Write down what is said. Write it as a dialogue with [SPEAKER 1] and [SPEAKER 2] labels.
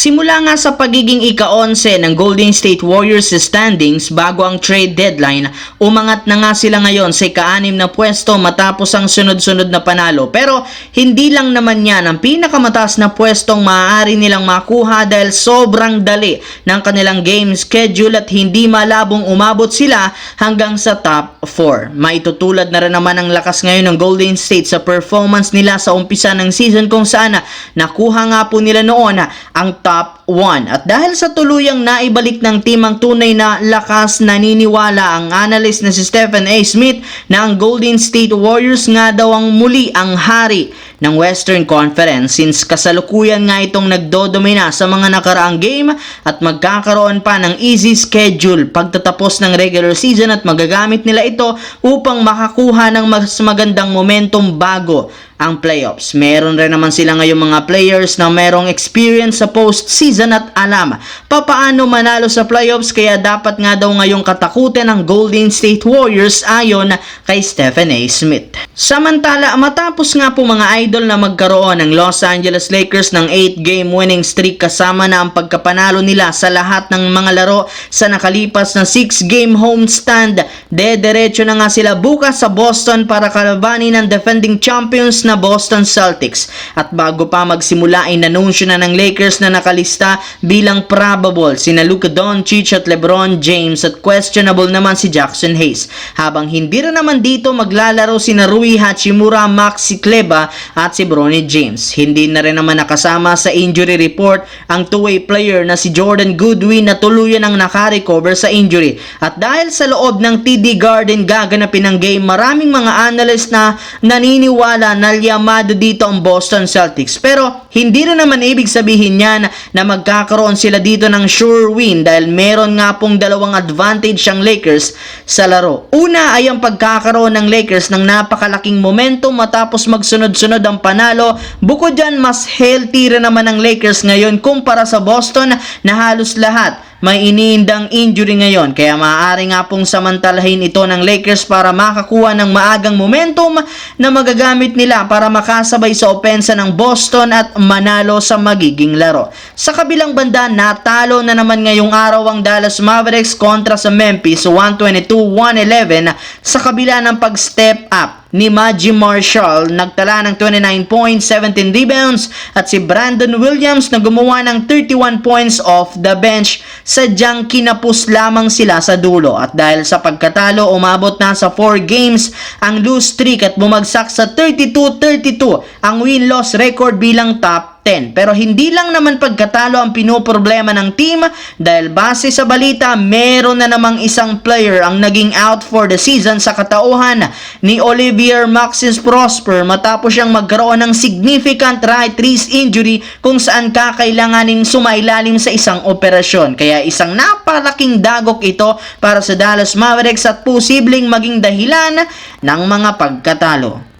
[SPEAKER 1] Simula nga sa pagiging ika-11 ng Golden State Warriors sa standings bago ang trade deadline, umangat na nga sila ngayon sa ika-6 na pwesto matapos ang sunod-sunod na panalo. Pero hindi lang naman yan ang pinakamataas na pwestong maaari nilang makuha dahil sobrang dali ng kanilang game schedule at hindi malabong umabot sila hanggang sa top 4. Maitutulad na rin naman ang lakas ngayon ng Golden State sa performance nila sa umpisa ng season kung saan nakuha nga po nila noon ang top 1. At dahil sa tuluyang naibalik ng team ang tunay na lakas, naniniwala ang analyst na si Stephen A. Smith na ang Golden State Warriors nga daw ang muli ang hari ng Western Conference since kasalukuyan nga itong nagdodomina sa mga nakaraang game at magkakaroon pa ng easy schedule pagtatapos ng regular season at magagamit nila ito upang makakuha ng mas magandang momentum bago ang playoffs. Meron rin naman sila ngayong mga players na merong experience sa postseason at alam papaano manalo sa playoffs, kaya dapat nga daw ngayong katakutin ng Golden State Warriors ayon kay Stephen A. Smith. Samantala, matapos nga po mga idol na magkaroon ng Los Angeles Lakers ng 8-game winning streak kasama na ang pagkapanalo nila sa lahat ng mga laro sa nakalipas na 6-game homestand, dediretso na nga sila bukas sa Boston para kalabanin ng defending champions na Boston Celtics. At bago pa magsimula ay nanunsyo na ng Lakers na nakalista bilang probable sina Luka Doncic at LeBron James at questionable naman si Jackson Hayes. Habang hindi rin naman dito maglalaro sina Rui Hachimura, Maxi Kleber at si Bronny James. Hindi na rin naman nakasama sa injury report ang two-way player na si Jordan Goodwin na tuluyan ang nakarecover sa injury. At dahil sa loob ng TD Garden gaganapin ang game, maraming mga analyst na naniniwala na yamado dito ang Boston Celtics. Pero hindi rin naman ibig sabihin yan na magkakaroon sila dito ng sure win dahil meron nga pong dalawang advantage ang Lakers sa laro. Una ay ang pagkakaroon ng Lakers ng napakalaking momentum matapos magsunod-sunod ang panalo. Bukod dyan, mas healthy rin naman ang Lakers ngayon kumpara sa Boston na halos lahat may iniindang injury ngayon, kaya maaari nga pong samantalahin ito ng Lakers para makakuha ng maagang momentum na magagamit nila para makasabay sa opensa ng Boston at manalo sa magiging laro. Sa kabilang banda, natalo na naman ngayong araw ang Dallas Mavericks kontra sa Memphis 122-111 sa kabila ng pag-step up ni Maggie Marshall. Nagtala ng 29 points, 17 rebounds at si Brandon Williams na gumawa ng 31 points off the bench. Sadyang kinapos lamang sila sa dulo at dahil sa pagkatalo umabot na sa 4 games ang lose streak at bumagsak sa 32-32 ang win-loss record bilang top 10. Pero hindi lang naman pagkatalo ang pinoproblema ng team dahil base sa balita, meron na namang isang player ang naging out for the season sa katauhan ni Olivier Maxence Prosper matapos siyang magkaroon ng significant right wrist injury kung saan kakailanganing sumailalim sa isang operasyon. Kaya isang napalaking dagok ito para sa Dallas Mavericks at posibleng maging dahilan ng mga pagkatalo.